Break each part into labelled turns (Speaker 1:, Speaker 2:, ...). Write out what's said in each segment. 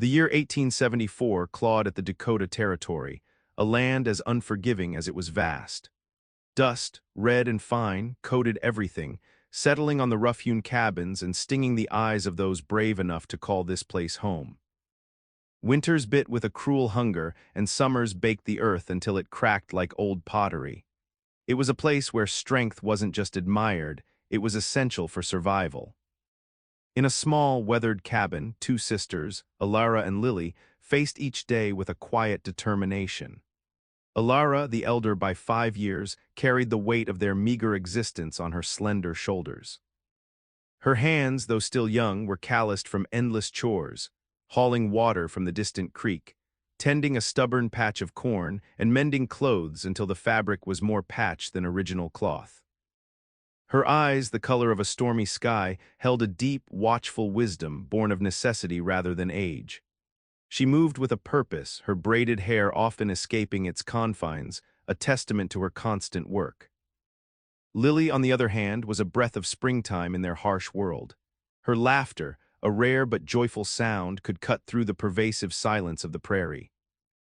Speaker 1: The year 1874 clawed at the Dakota Territory, a land as unforgiving as it was vast. Dust, red and fine, coated everything, settling on the rough-hewn cabins and stinging the eyes of those brave enough to call this place home. Winters bit with a cruel hunger, and summers baked the earth until it cracked like old pottery. It was a place where strength wasn't just admired, it was essential for survival. In a small, weathered cabin, two sisters, Alara and Lily, faced each day with a quiet determination. Alara, the elder by 5 years, carried the weight of their meager existence on her slender shoulders. Her hands, though still young, were calloused from endless chores, hauling water from the distant creek, tending a stubborn patch of corn, and mending clothes until the fabric was more patch than original cloth. Her eyes, the color of a stormy sky, held a deep, watchful wisdom born of necessity rather than age. She moved with a purpose, her braided hair often escaping its confines, a testament to her constant work. Lily, on the other hand, was a breath of springtime in their harsh world. Her laughter, a rare but joyful sound, could cut through the pervasive silence of the prairie.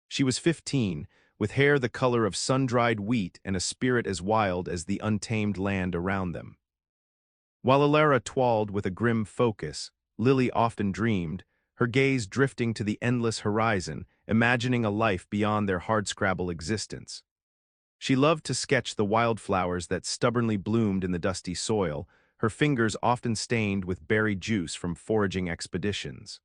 Speaker 1: She was 15, with hair the color of sun-dried wheat and a spirit as wild as the untamed land around them. While Alara twirled with a grim focus, Lily often dreamed, her gaze drifting to the endless horizon, imagining a life beyond their hardscrabble existence. She loved to sketch the wildflowers that stubbornly bloomed in the dusty soil, her fingers often stained with berry juice from foraging expeditions.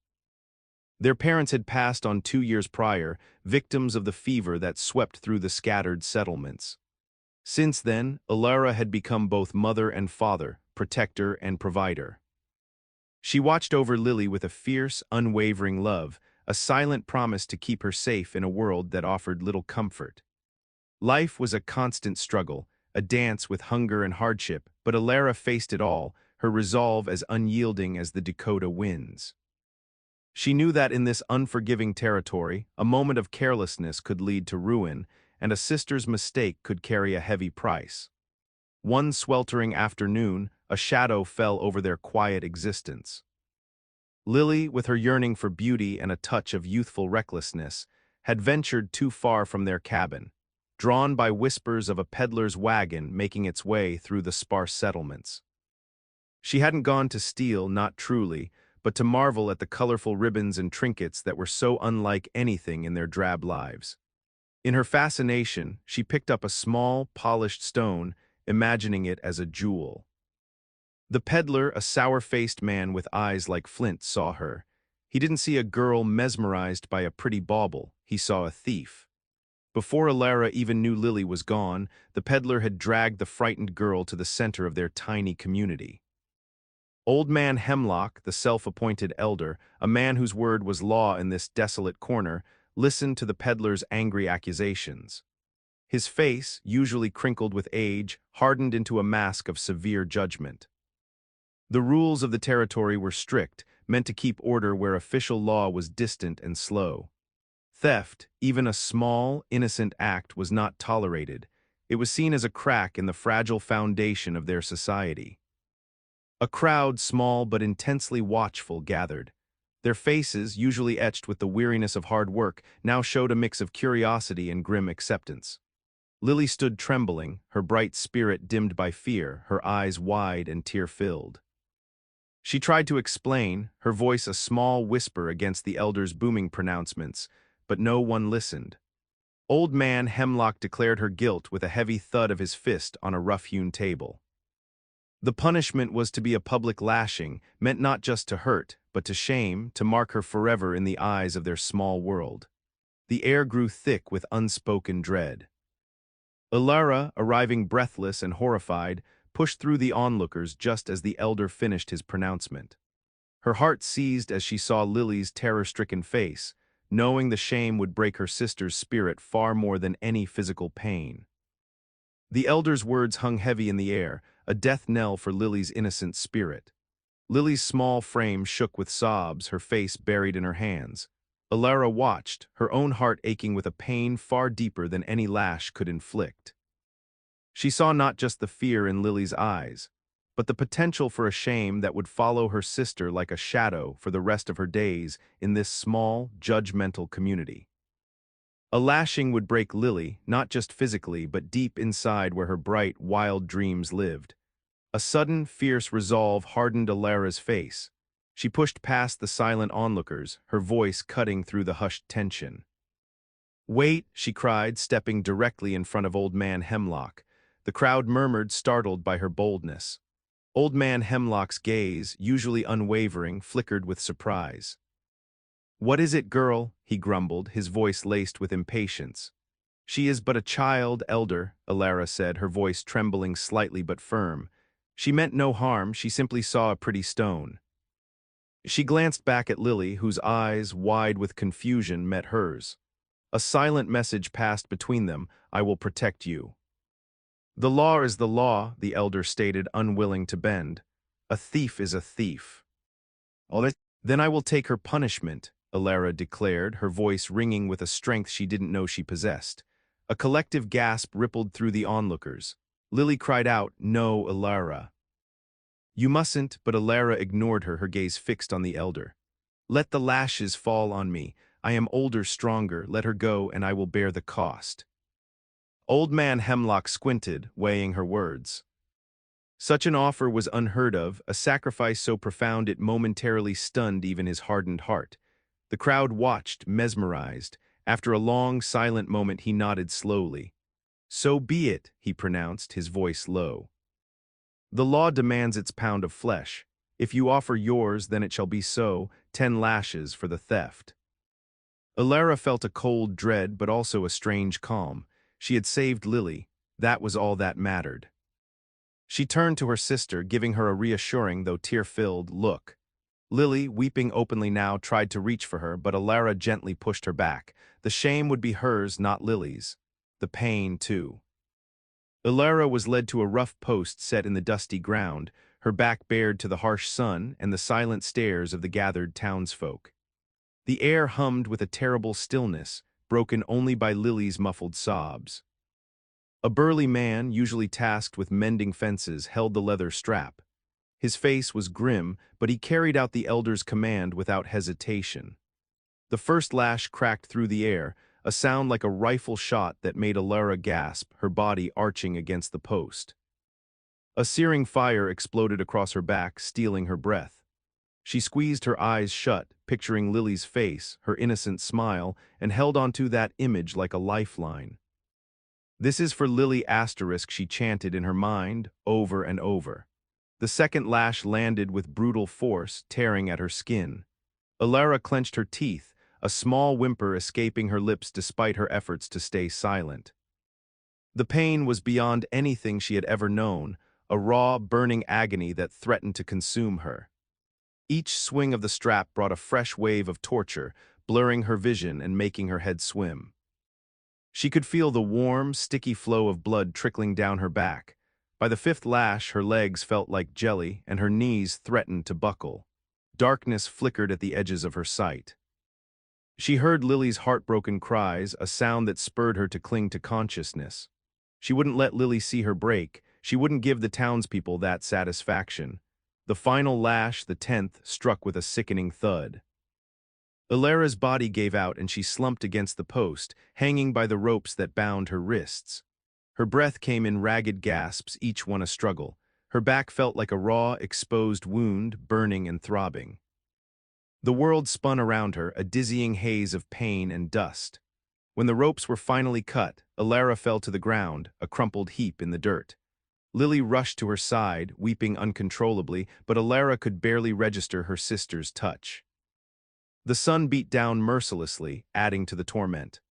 Speaker 1: Their parents had passed on 2 years prior, victims of the fever that swept through the scattered settlements. Since then, Alara had become both mother and father, protector and provider. She watched over Lily with a fierce, unwavering love, a silent promise to keep her safe in a world that offered little comfort. Life was a constant struggle, a dance with hunger and hardship, but Alara faced it all, her resolve as unyielding as the Dakota winds. She knew that in this unforgiving territory, a moment of carelessness could lead to ruin, and a sister's mistake could carry a heavy price. One sweltering afternoon, a shadow fell over their quiet existence. Lily, with her yearning for beauty and a touch of youthful recklessness, had ventured too far from their cabin, drawn by whispers of a peddler's wagon making its way through the sparse settlements. She hadn't gone to steal, not truly, but to marvel at the colorful ribbons and trinkets that were so unlike anything in their drab lives. In her fascination, she picked up a small, polished stone, imagining it as a jewel. The peddler, a sour-faced man with eyes like flint, saw her. He didn't see a girl mesmerized by a pretty bauble, he saw a thief. Before Alara even knew Lily was gone, the peddler had dragged the frightened girl to the center of their tiny community. Old Man Hemlock, the self-appointed elder, a man whose word was law in this desolate corner, listened to the peddler's angry accusations. His face, usually crinkled with age, hardened into a mask of severe judgment. The rules of the territory were strict, meant to keep order where official law was distant and slow. Theft, even a small, innocent act, was not tolerated. It was seen as a crack in the fragile foundation of their society. A crowd, small but intensely watchful, gathered. Their faces, usually etched with the weariness of hard work, now showed a mix of curiosity and grim acceptance. Lily stood trembling, her bright spirit dimmed by fear, her eyes wide and tear-filled. She tried to explain, her voice a small whisper against the elder's booming pronouncements, but no one listened. Old Man Hemlock declared her guilt with a heavy thud of his fist on a rough-hewn table. The punishment was to be a public lashing, meant not just to hurt, but to shame, to mark her forever in the eyes of their small world. The air grew thick with unspoken dread. Alara, arriving breathless and horrified, pushed through the onlookers just as the elder finished his pronouncement. Her heart seized as she saw Lily's terror-stricken face, knowing the shame would break her sister's spirit far more than any physical pain. The elder's words hung heavy in the air, a death knell for Lily's innocent spirit. Lily's small frame shook with sobs, her face buried in her hands. Alara watched, her own heart aching with a pain far deeper than any lash could inflict. She saw not just the fear in Lily's eyes, but the potential for a shame that would follow her sister like a shadow for the rest of her days in this small, judgmental community. A lashing would break Lily, not just physically, but deep inside where her bright, wild dreams lived. A sudden, fierce resolve hardened Alara's face. She pushed past the silent onlookers, her voice cutting through the hushed tension. "Wait," she cried, stepping directly in front of Old Man Hemlock. The crowd murmured, startled by her boldness. Old Man Hemlock's gaze, usually unwavering, flickered with surprise. "What is it, girl?" he grumbled, his voice laced with impatience. "She is but a child, elder," Alara said, her voice trembling slightly but firm. "She meant no harm, she simply saw a pretty stone." She glanced back at Lily, whose eyes, wide with confusion, met hers. A silent message passed between them: "I will protect you." "The law is the law," the elder stated, unwilling to bend. "A thief is a thief." "Oh, then I will take her punishment," Alara declared, her voice ringing with a strength she didn't know she possessed. A collective gasp rippled through the onlookers. Lily cried out, "No, Alara." "You mustn't," but Alara ignored her, her gaze fixed on the elder. "Let the lashes fall on me. I am older, stronger. Let her go, and I will bear the cost." Old Man Hemlock squinted, weighing her words. Such an offer was unheard of, a sacrifice so profound it momentarily stunned even his hardened heart. The crowd watched, mesmerized. After a long, silent moment, he nodded slowly. "So be it," he pronounced, his voice low. "The law demands its pound of flesh. If you offer yours, then it shall be so, 10 lashes for the theft." Alara felt a cold dread, but also a strange calm. She had saved Lily. That was all that mattered. She turned to her sister, giving her a reassuring, though tear-filled, look. Lily, weeping openly now, tried to reach for her, but Alara gently pushed her back. The shame would be hers, not Lily's. The pain, too. Alara was led to a rough post set in the dusty ground, her back bared to the harsh sun and the silent stares of the gathered townsfolk. The air hummed with a terrible stillness, broken only by Lily's muffled sobs. A burly man, usually tasked with mending fences, held the leather strap. His face was grim, but he carried out the elder's command without hesitation. The first lash cracked through the air, a sound like a rifle shot that made Alara gasp, her body arching against the post. A searing fire exploded across her back, stealing her breath. She squeezed her eyes shut, picturing Lily's face, her innocent smile, and held onto that image like a lifeline. "This is for Lily asterisk," she chanted in her mind, over and over. The second lash landed with brutal force, tearing at her skin. Alara clenched her teeth, a small whimper escaping her lips despite her efforts to stay silent. The pain was beyond anything she had ever known, a raw, burning agony that threatened to consume her. Each swing of the strap brought a fresh wave of torture, blurring her vision and making her head swim. She could feel the warm, sticky flow of blood trickling down her back. By the fifth lash, her legs felt like jelly, and her knees threatened to buckle. Darkness flickered at the edges of her sight. She heard Lily's heartbroken cries, a sound that spurred her to cling to consciousness. She wouldn't let Lily see her break. She wouldn't give the townspeople that satisfaction. The final lash, the 10th, struck with a sickening thud. Alara's body gave out and she slumped against the post, hanging by the ropes that bound her wrists. Her breath came in ragged gasps, each one a struggle. Her back felt like a raw, exposed wound, burning and throbbing. The world spun around her, a dizzying haze of pain and dust. When the ropes were finally cut, Alara fell to the ground, a crumpled heap in the dirt. Lily rushed to her side, weeping uncontrollably, but Alara could barely register her sister's touch. The sun beat down mercilessly, adding to the torment.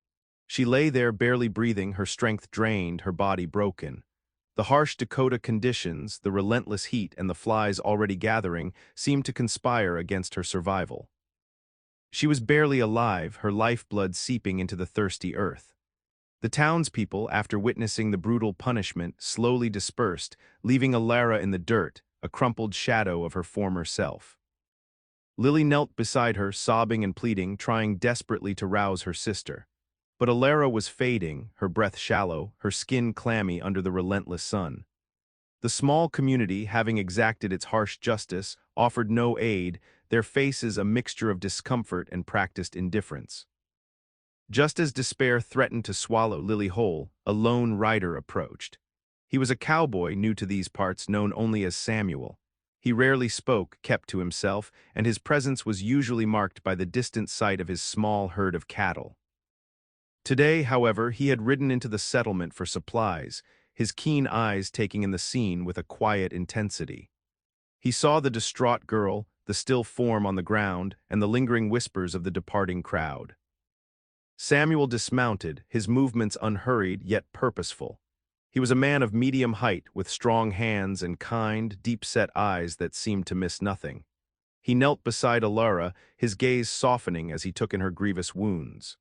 Speaker 1: She lay there barely breathing, her strength drained, her body broken. The harsh Dakota conditions, the relentless heat, and the flies already gathering seemed to conspire against her survival. She was barely alive, her lifeblood seeping into the thirsty earth. The townspeople, after witnessing the brutal punishment, slowly dispersed, leaving Alara in the dirt, a crumpled shadow of her former self. Lily knelt beside her, sobbing and pleading, trying desperately to rouse her sister. But Alara was fading, her breath shallow, her skin clammy under the relentless sun. The small community, having exacted its harsh justice, offered no aid, their faces a mixture of discomfort and practiced indifference. Just as despair threatened to swallow Lily whole, a lone rider approached. He was a cowboy new to these parts known only as Samuel. He rarely spoke, kept to himself, and his presence was usually marked by the distant sight of his small herd of cattle. Today, however, he had ridden into the settlement for supplies, his keen eyes taking in the scene with a quiet intensity. He saw the distraught girl, the still form on the ground, and the lingering whispers of the departing crowd. Samuel dismounted, his movements unhurried yet purposeful. He was a man of medium height, with strong hands and kind, deep-set eyes that seemed to miss nothing. He knelt beside Alara, his gaze softening as he took in her grievous wounds.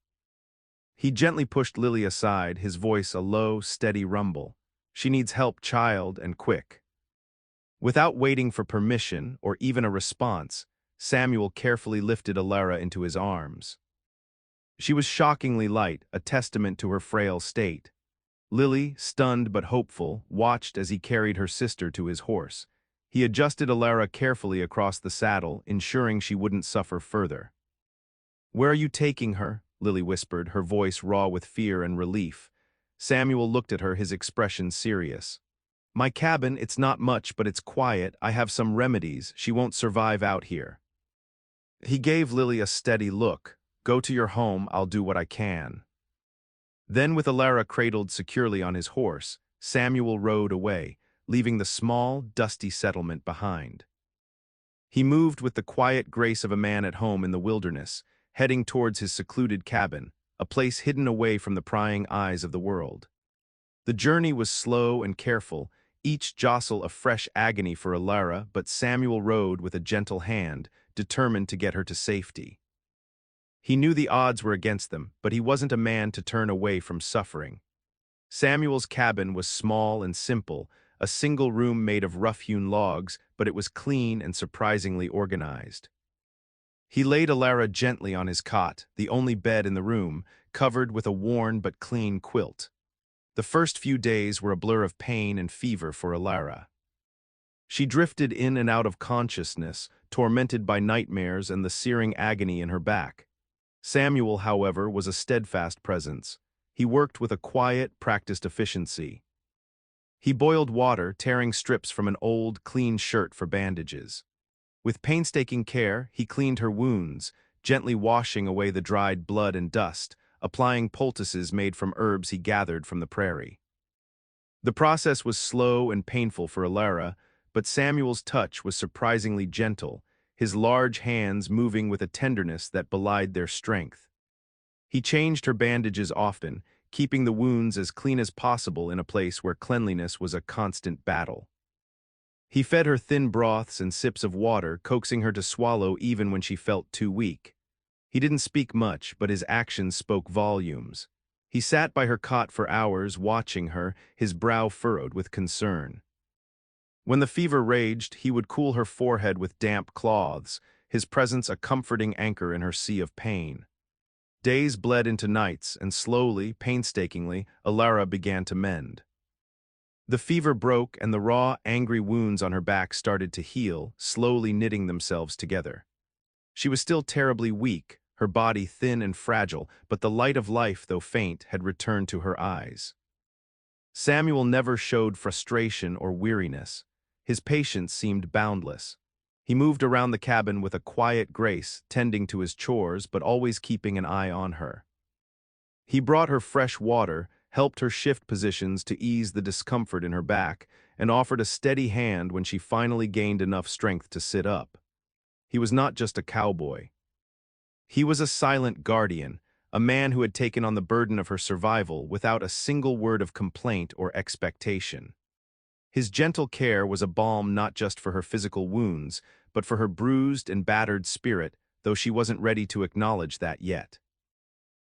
Speaker 1: He gently pushed Lily aside, his voice a low, steady rumble. "She needs help, child, and quick." Without waiting for permission or even a response, Samuel carefully lifted Alara into his arms. She was shockingly light, a testament to her frail state. Lily, stunned but hopeful, watched as he carried her sister to his horse. He adjusted Alara carefully across the saddle, ensuring she wouldn't suffer further. "Where are you taking her?" Lily whispered, her voice raw with fear and relief. Samuel looked at her, his expression serious. "My cabin, it's not much, but it's quiet. I have some remedies. She won't survive out here." He gave Lily a steady look. "Go to your home, I'll do what I can." Then, with Alara cradled securely on his horse, Samuel rode away, leaving the small, dusty settlement behind. He moved with the quiet grace of a man at home in the wilderness, heading towards his secluded cabin, a place hidden away from the prying eyes of the world. The journey was slow and careful, each jostle a fresh agony for Alara, but Samuel rode with a gentle hand, determined to get her to safety. He knew the odds were against them, but he wasn't a man to turn away from suffering. Samuel's cabin was small and simple, a single room made of rough-hewn logs, but it was clean and surprisingly organized. He laid Alara gently on his cot, the only bed in the room, covered with a worn but clean quilt. The first few days were a blur of pain and fever for Alara. She drifted in and out of consciousness, tormented by nightmares and the searing agony in her back. Samuel, however, was a steadfast presence. He worked with a quiet, practiced efficiency. He boiled water, tearing strips from an old, clean shirt for bandages. With painstaking care, he cleaned her wounds, gently washing away the dried blood and dust, applying poultices made from herbs he gathered from the prairie. The process was slow and painful for Alara, but Samuel's touch was surprisingly gentle, his large hands moving with a tenderness that belied their strength. He changed her bandages often, keeping the wounds as clean as possible in a place where cleanliness was a constant battle. He fed her thin broths and sips of water, coaxing her to swallow even when she felt too weak. He didn't speak much, but his actions spoke volumes. He sat by her cot for hours, watching her, his brow furrowed with concern. When the fever raged, he would cool her forehead with damp cloths, his presence a comforting anchor in her sea of pain. Days bled into nights, and slowly, painstakingly, Alara began to mend. The fever broke, and the raw, angry wounds on her back started to heal, slowly knitting themselves together. She was still terribly weak, her body thin and fragile, but the light of life, though faint, had returned to her eyes. Samuel never showed frustration or weariness. His patience seemed boundless. He moved around the cabin with a quiet grace, tending to his chores but always keeping an eye on her. He brought her fresh water, helped her shift positions to ease the discomfort in her back, and offered a steady hand when she finally gained enough strength to sit up. He was not just a cowboy. He was a silent guardian, a man who had taken on the burden of her survival without a single word of complaint or expectation. His gentle care was a balm not just for her physical wounds, but for her bruised and battered spirit, though she wasn't ready to acknowledge that yet.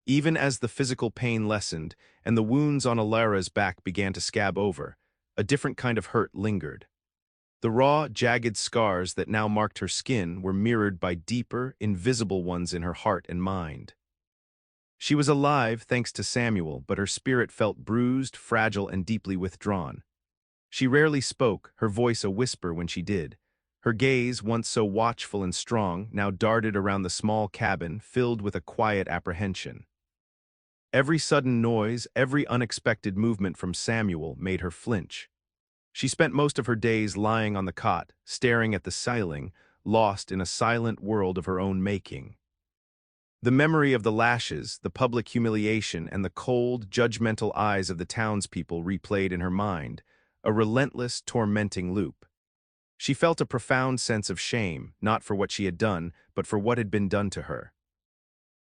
Speaker 1: Even as the physical pain lessened and the wounds on Alara's back began to scab over, a different kind of hurt lingered. The raw, jagged scars that now marked her skin were mirrored by deeper, invisible ones in her heart and mind. She was alive thanks to Samuel, but her spirit felt bruised, fragile, and deeply withdrawn. She rarely spoke, her voice a whisper when she did. Her gaze, once so watchful and strong, now darted around the small cabin, filled with a quiet apprehension. Every sudden noise, every unexpected movement from Samuel made her flinch. She spent most of her days lying on the cot, staring at the ceiling, lost in a silent world of her own making. The memory of the lashes, the public humiliation, and the cold, judgmental eyes of the townspeople replayed in her mind, a relentless, tormenting loop. She felt a profound sense of shame, not for what she had done, but for what had been done to her.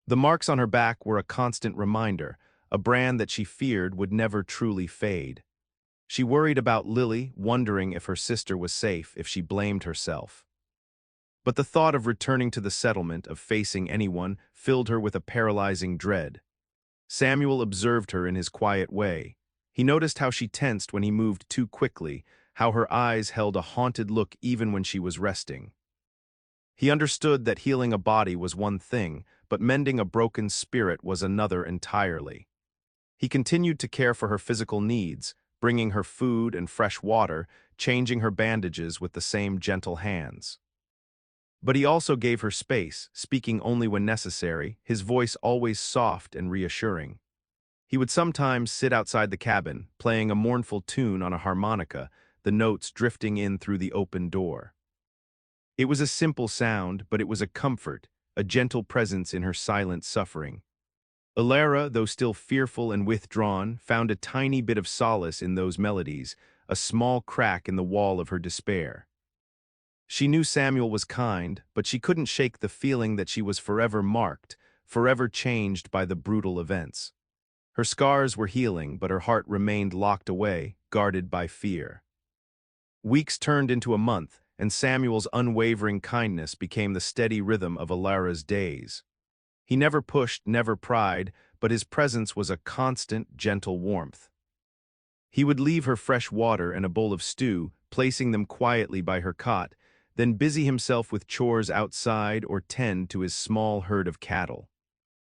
Speaker 1: The marks on her back were a constant reminder, a brand that she feared would never truly fade. She worried about Lily, wondering if her sister was safe, if she blamed herself. But the thought of returning to the settlement, of facing anyone, filled her with a paralyzing dread. Samuel observed her in his quiet way. He noticed how she tensed when he moved too quickly, how her eyes held a haunted look even when she was resting. He understood that healing a body was one thing, but mending a broken spirit was another entirely. He continued to care for her physical needs, bringing her food and fresh water, changing her bandages with the same gentle hands. But he also gave her space, speaking only when necessary, his voice always soft and reassuring. He would sometimes sit outside the cabin, playing a mournful tune on a harmonica, the notes drifting in through the open door. It was a simple sound, but it was a comfort, a gentle presence in her silent suffering. Alara, though still fearful and withdrawn, found a tiny bit of solace in those melodies, a small crack in the wall of her despair. She knew Samuel was kind, but she couldn't shake the feeling that she was forever marked, forever changed by the brutal events. Her scars were healing, but her heart remained locked away, guarded by fear. Weeks turned into a month, and Samuel's unwavering kindness became the steady rhythm of Alara's days. He never pushed, never pried, but his presence was a constant, gentle warmth. He would leave her fresh water and a bowl of stew, placing them quietly by her cot, then busy himself with chores outside or tend to his small herd of cattle.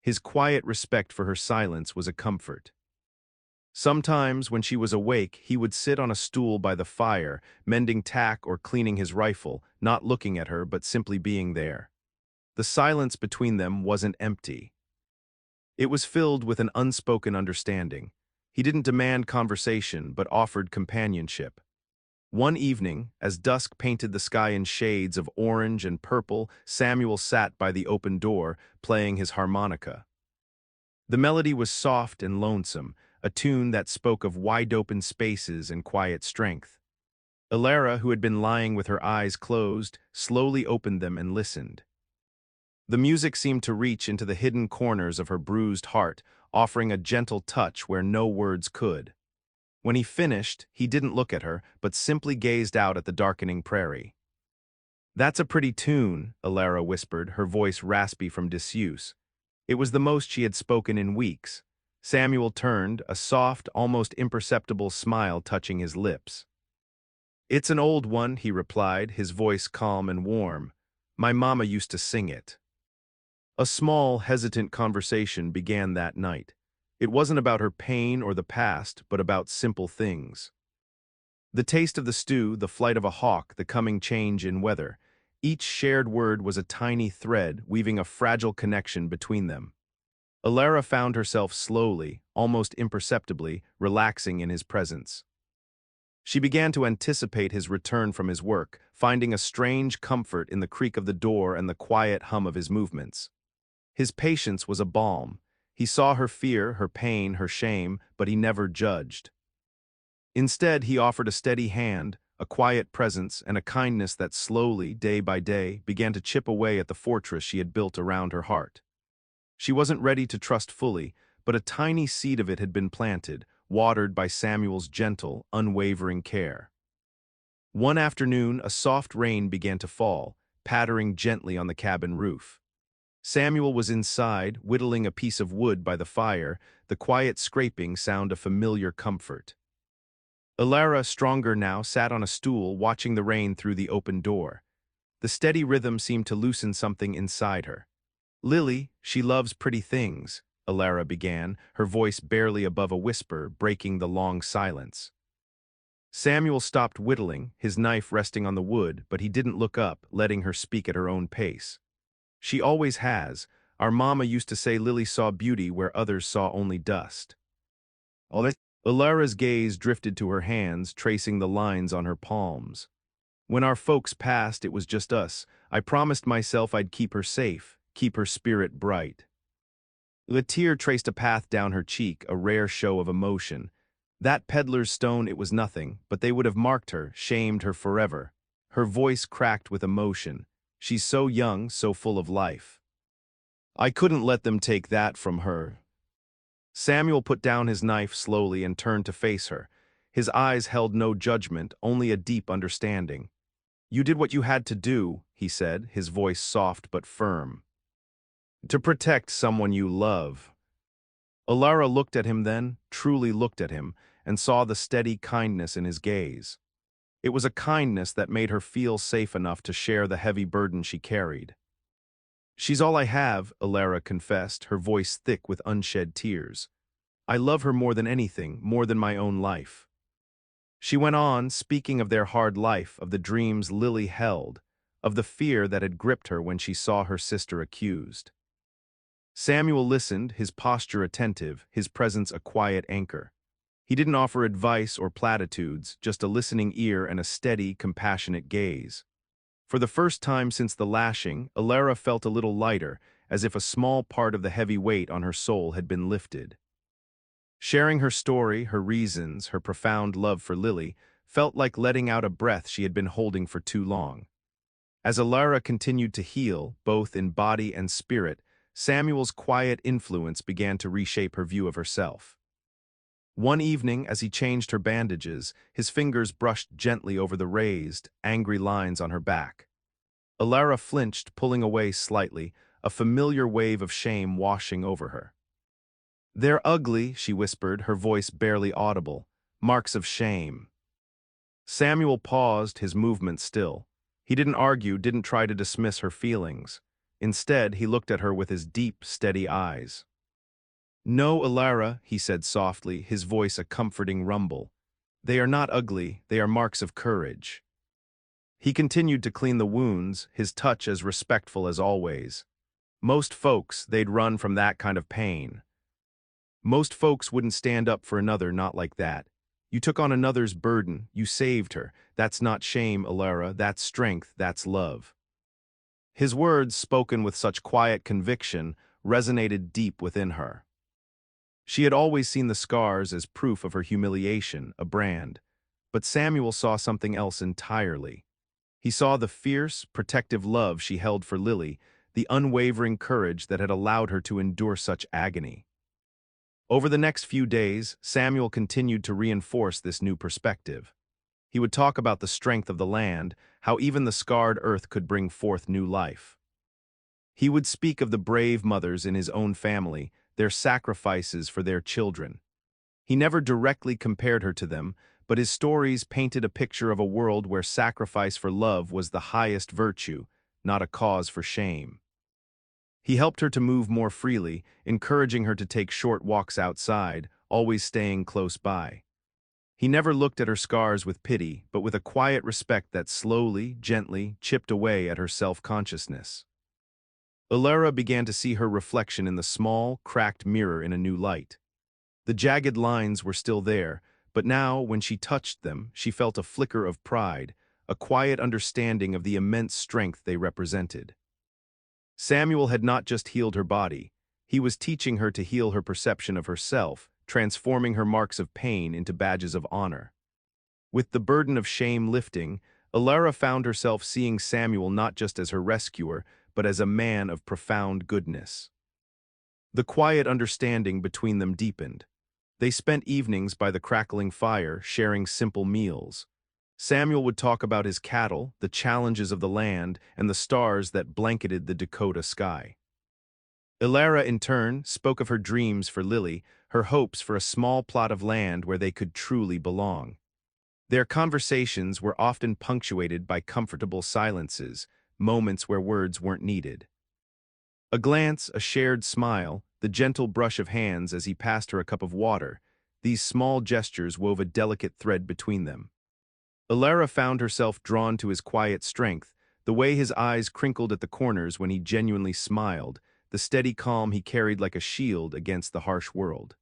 Speaker 1: His quiet respect for her silence was a comfort. Sometimes, when she was awake, he would sit on a stool by the fire, mending tack or cleaning his rifle, not looking at her but simply being there. The silence between them wasn't empty. It was filled with an unspoken understanding. He didn't demand conversation but offered companionship. One evening, as dusk painted the sky in shades of orange and purple, Samuel sat by the open door, playing his harmonica. The melody was soft and lonesome, a tune that spoke of wide-open spaces and quiet strength. Alara, who had been lying with her eyes closed, slowly opened them and listened. The music seemed to reach into the hidden corners of her bruised heart, offering a gentle touch where no words could. When he finished, he didn't look at her, but simply gazed out at the darkening prairie. "That's a pretty tune," Alara whispered, her voice raspy from disuse. It was the most she had spoken in weeks. Samuel turned, a soft, almost imperceptible smile touching his lips. "It's an old one," he replied, his voice calm and warm. "My mama used to sing it." A small, hesitant conversation began that night. It wasn't about her pain or the past, but about simple things. The taste of the stew, the flight of a hawk, the coming change in weather. Each shared word was a tiny thread, weaving a fragile connection between them. Alara found herself slowly, almost imperceptibly, relaxing in his presence. She began to anticipate his return from his work, finding a strange comfort in the creak of the door and the quiet hum of his movements. His patience was a balm. He saw her fear, her pain, her shame, but he never judged. Instead, he offered a steady hand, a quiet presence, and a kindness that slowly, day by day, began to chip away at the fortress she had built around her heart. She wasn't ready to trust fully, but a tiny seed of it had been planted, watered by Samuel's gentle, unwavering care. One afternoon, a soft rain began to fall, pattering gently on the cabin roof. Samuel was inside, whittling a piece of wood by the fire, the quiet scraping sound a familiar comfort. Alara, stronger now, sat on a stool, watching the rain through the open door. The steady rhythm seemed to loosen something inside her. "Lily, she loves pretty things," Alara began, her voice barely above a whisper, breaking the long silence. Samuel stopped whittling, his knife resting on the wood, but he didn't look up, letting her speak at her own pace. She always has. Our mama used to say Lily saw beauty where others saw only dust. Ilara's gaze drifted to her hands, tracing the lines on her palms. When our folks passed, it was just us. I promised myself I'd keep her safe, keep her spirit bright. A tear traced a path down her cheek, a rare show of emotion. That peddler's stone, it was nothing, but they would have marked her, shamed her forever. Her voice cracked with emotion. She's so young, so full of life. I couldn't let them take that from her. Samuel put down his knife slowly and turned to face her. His eyes held no judgment, only a deep understanding. You did what you had to do, he said, his voice soft but firm. To protect someone you love. Ilara looked at him then, truly looked at him, and saw the steady kindness in his gaze. It was a kindness that made her feel safe enough to share the heavy burden she carried. She's all I have, Ilara confessed, her voice thick with unshed tears. I love her more than anything, more than my own life. She went on, speaking of their hard life, of the dreams Lily held, of the fear that had gripped her when she saw her sister accused. Samuel listened, his posture attentive, his presence a quiet anchor. He didn't offer advice or platitudes, just a listening ear and a steady, compassionate gaze. For the first time since the lashing, Ilara felt a little lighter, as if a small part of the heavy weight on her soul had been lifted. Sharing her story, her reasons, her profound love for Lily, felt like letting out a breath she had been holding for too long. As Ilara continued to heal, both in body and spirit, Samuel's quiet influence began to reshape her view of herself. One evening, as he changed her bandages, his fingers brushed gently over the raised, angry lines on her back. Ilara flinched, pulling away slightly, a familiar wave of shame washing over her. They're ugly, she whispered, her voice barely audible. Marks of shame. Samuel paused, his movement still. He didn't argue, didn't try to dismiss her feelings. Instead, he looked at her with his deep, steady eyes. No, Ilara, he said softly, his voice a comforting rumble. They are not ugly, they are marks of courage. He continued to clean the wounds, his touch as respectful as always. Most folks, they'd run from that kind of pain. Most folks wouldn't stand up for another not like that. You took on another's burden, you saved her. That's not shame, Ilara, that's strength, that's love. His words, spoken with such quiet conviction, resonated deep within her. She had always seen the scars as proof of her humiliation, a brand. But Samuel saw something else entirely. He saw the fierce, protective love she held for Lily, the unwavering courage that had allowed her to endure such agony. Over the next few days, Samuel continued to reinforce this new perspective. He would talk about the strength of the land, how even the scarred earth could bring forth new life. He would speak of the brave mothers in his own family, their sacrifices for their children. He never directly compared her to them, but his stories painted a picture of a world where sacrifice for love was the highest virtue, not a cause for shame. He helped her to move more freely, encouraging her to take short walks outside, always staying close by. He never looked at her scars with pity, but with a quiet respect that slowly, gently, chipped away at her self-consciousness. Ilara began to see her reflection in the small, cracked mirror in a new light. The jagged lines were still there, but now, when she touched them, she felt a flicker of pride, a quiet understanding of the immense strength they represented. Samuel had not just healed her body, he was teaching her to heal her perception of herself, transforming her marks of pain into badges of honor. With the burden of shame lifting, Ilara found herself seeing Samuel not just as her rescuer, but as a man of profound goodness. The quiet understanding between them deepened. They spent evenings by the crackling fire, sharing simple meals. Samuel would talk about his cattle, the challenges of the land, and the stars that blanketed the Dakota sky. Ilara, in turn, spoke of her dreams for Lily, her hopes for a small plot of land where they could truly belong. Their conversations were often punctuated by comfortable silences, moments where words weren't needed. A glance, a shared smile, the gentle brush of hands as he passed her a cup of water, these small gestures wove a delicate thread between them. Alara found herself drawn to his quiet strength, the way his eyes crinkled at the corners when he genuinely smiled, the steady calm he carried like a shield against the harsh world.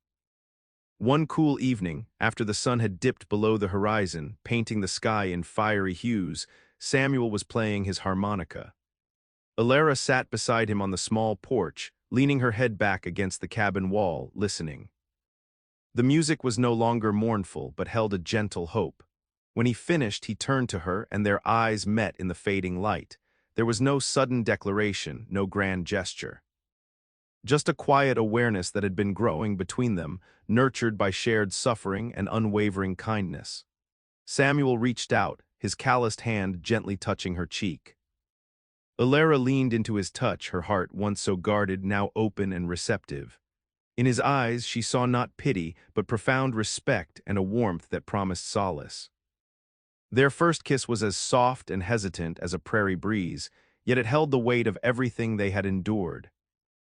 Speaker 1: One cool evening, after the sun had dipped below the horizon, painting the sky in fiery hues, Samuel was playing his harmonica. Alara sat beside him on the small porch, leaning her head back against the cabin wall, listening. The music was no longer mournful, but held a gentle hope. When he finished, he turned to her, and their eyes met in the fading light. There was no sudden declaration, no grand gesture. Just a quiet awareness that had been growing between them, nurtured by shared suffering and unwavering kindness. Samuel reached out, his calloused hand gently touching her cheek. Alara leaned into his touch, her heart once so guarded, now open and receptive. In his eyes, she saw not pity, but profound respect and a warmth that promised solace. Their first kiss was as soft and hesitant as a prairie breeze, yet it held the weight of everything they had endured.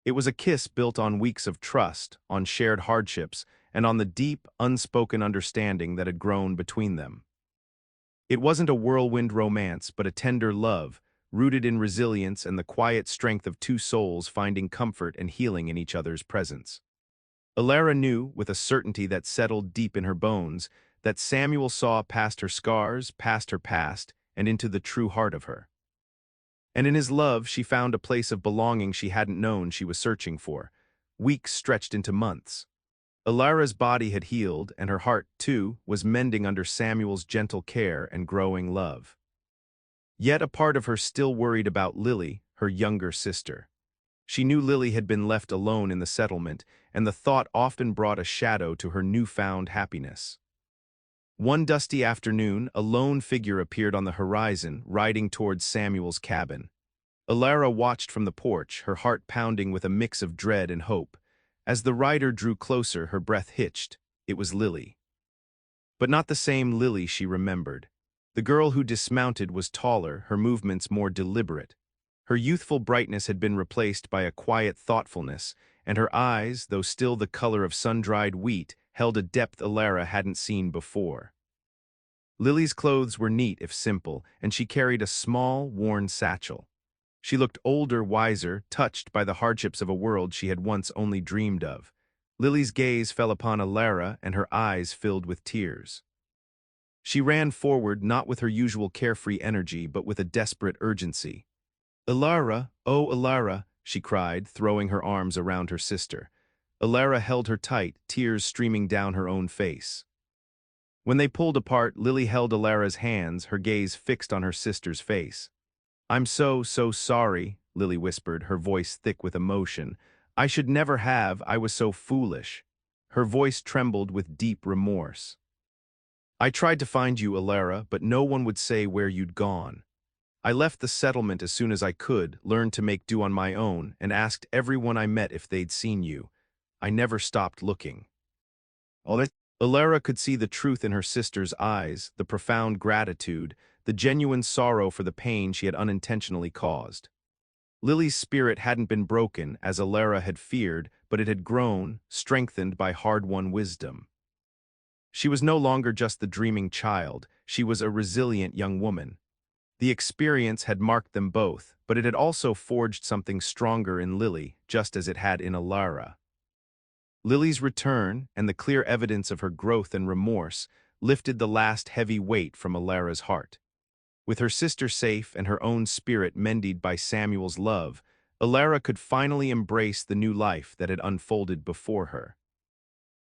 Speaker 1: It was a kiss built on weeks of trust, on shared hardships, and on the deep, unspoken understanding that had grown between them. It wasn't a whirlwind romance, but a tender love, rooted in resilience and the quiet strength of two souls finding comfort and healing in each other's presence. Alara knew, with a certainty that settled deep in her bones, that Samuel saw past her scars, past her past, and into the true heart of her. And in his love, she found a place of belonging she hadn't known she was searching for. Weeks stretched into months. Alara's body had healed, and her heart, too, was mending under Samuel's gentle care and growing love. Yet a part of her still worried about Lily, her younger sister. She knew Lily had been left alone in the settlement, and the thought often brought a shadow to her newfound happiness. One dusty afternoon, a lone figure appeared on the horizon, riding towards Samuel's cabin. Alara watched from the porch, her heart pounding with a mix of dread and hope. As the rider drew closer, her breath hitched. It was Lily. But not the same Lily she remembered. The girl who dismounted was taller, her movements more deliberate. Her youthful brightness had been replaced by a quiet thoughtfulness, and her eyes, though still the color of sun-dried wheat, held a depth Alara hadn't seen before. Lily's clothes were neat if simple, and she carried a small, worn satchel. She looked older, wiser, touched by the hardships of a world she had once only dreamed of. Lily's gaze fell upon Alara, and her eyes filled with tears. She ran forward, not with her usual carefree energy, but with a desperate urgency. "Alara, oh Alara," she cried, throwing her arms around her sister. Alara held her tight, tears streaming down her own face. When they pulled apart, Lily held Alara's hands, her gaze fixed on her sister's face. "I'm so sorry," Lily whispered, her voice thick with emotion. "I should never have, I was so foolish." Her voice trembled with deep remorse. "I tried to find you, Alara, but no one would say where you'd gone. I left the settlement as soon as I could, learned to make do on my own, and asked everyone I met if they'd seen you. I never stopped looking." Alara could see the truth in her sister's eyes, the profound gratitude, the genuine sorrow for the pain she had unintentionally caused. Lily's spirit hadn't been broken, as Alara had feared, but it had grown, strengthened by hard-won wisdom. She was no longer just the dreaming child, she was a resilient young woman. The experience had marked them both, but it had also forged something stronger in Lily, just as it had in Alara. Lily's return, and the clear evidence of her growth and remorse, lifted the last heavy weight from Alara's heart. With her sister safe and her own spirit mended by Samuel's love, Alara could finally embrace the new life that had unfolded before her.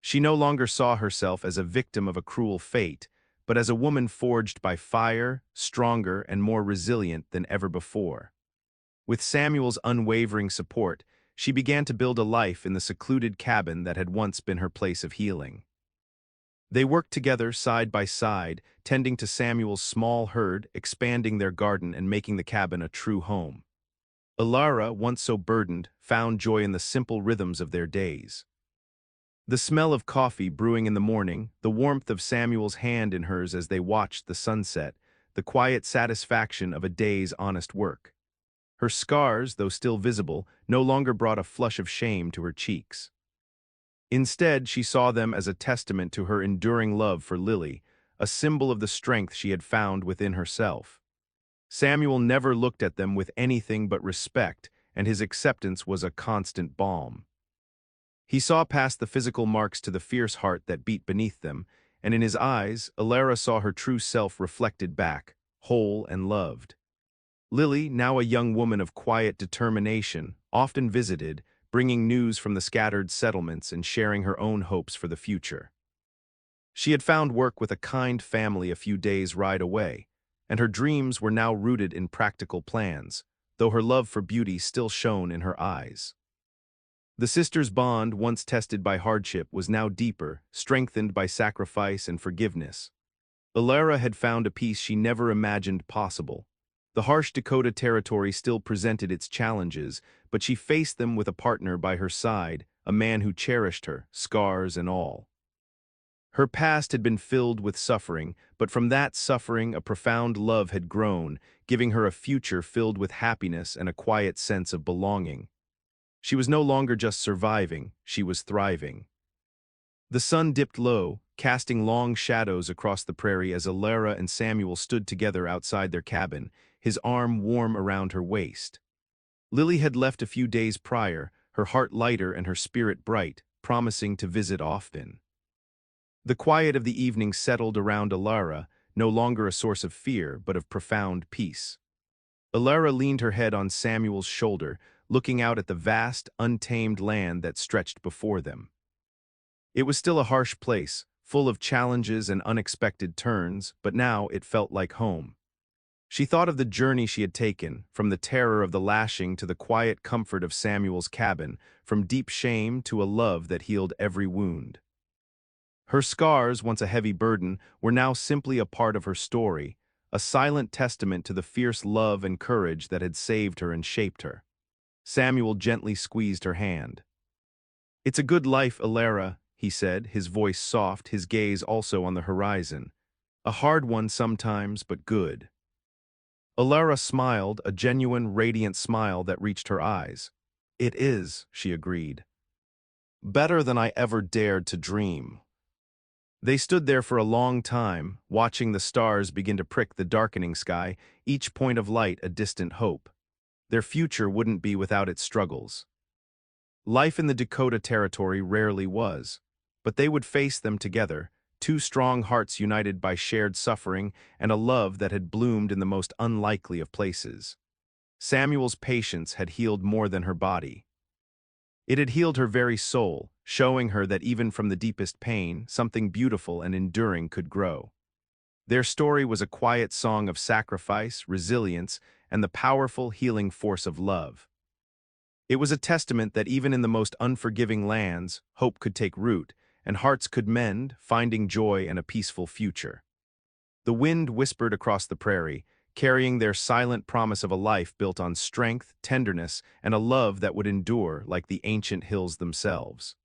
Speaker 1: She no longer saw herself as a victim of a cruel fate, but as a woman forged by fire, stronger and more resilient than ever before. With Samuel's unwavering support, she began to build a life in the secluded cabin that had once been her place of healing. They worked together side by side, tending to Samuel's small herd, expanding their garden and making the cabin a true home. Alara, once so burdened, found joy in the simple rhythms of their days. The smell of coffee brewing in the morning, the warmth of Samuel's hand in hers as they watched the sunset, the quiet satisfaction of a day's honest work. Her scars, though still visible, no longer brought a flush of shame to her cheeks. Instead, she saw them as a testament to her enduring love for Lily, a symbol of the strength she had found within herself. Samuel never looked at them with anything but respect, and his acceptance was a constant balm. He saw past the physical marks to the fierce heart that beat beneath them, and in his eyes, Alara saw her true self reflected back, whole and loved. Lily, now a young woman of quiet determination, often visited, bringing news from the scattered settlements and sharing her own hopes for the future. She had found work with a kind family a few days' ride away, and her dreams were now rooted in practical plans, though her love for beauty still shone in her eyes. The sisters' bond, once tested by hardship, was now deeper, strengthened by sacrifice and forgiveness. Alara had found a peace she never imagined possible. The harsh Dakota territory still presented its challenges, but she faced them with a partner by her side, a man who cherished her, scars and all. Her past had been filled with suffering, but from that suffering a profound love had grown, giving her a future filled with happiness and a quiet sense of belonging. She was no longer just surviving, she was thriving. The sun dipped low, casting long shadows across the prairie as Alara and Samuel stood together outside their cabin, his arm warm around her waist. Lily had left a few days prior, her heart lighter and her spirit bright, promising to visit often. The quiet of the evening settled around Alara, no longer a source of fear, but of profound peace. Alara leaned her head on Samuel's shoulder, looking out at the vast, untamed land that stretched before them. It was still a harsh place, full of challenges and unexpected turns, but now it felt like home. She thought of the journey she had taken, from the terror of the lashing to the quiet comfort of Samuel's cabin, from deep shame to a love that healed every wound. Her scars, once a heavy burden, were now simply a part of her story, a silent testament to the fierce love and courage that had saved her and shaped her. Samuel gently squeezed her hand. "It's a good life, Alara," he said, his voice soft, his gaze also on the horizon. "A hard one sometimes, but good." Alara smiled, a genuine, radiant smile that reached her eyes. "It is," she agreed. "Better than I ever dared to dream." They stood there for a long time, watching the stars begin to prick the darkening sky, each point of light a distant hope. Their future wouldn't be without its struggles. Life in the Dakota Territory rarely was, but they would face them together, two strong hearts united by shared suffering and a love that had bloomed in the most unlikely of places. Samuel's patience had healed more than her body. It had healed her very soul, showing her that even from the deepest pain, something beautiful and enduring could grow. Their story was a quiet song of sacrifice, resilience, and the powerful healing force of love. It was a testament that even in the most unforgiving lands, hope could take root, and hearts could mend, finding joy and a peaceful future. The wind whispered across the prairie, carrying their silent promise of a life built on strength, tenderness, and a love that would endure like the ancient hills themselves.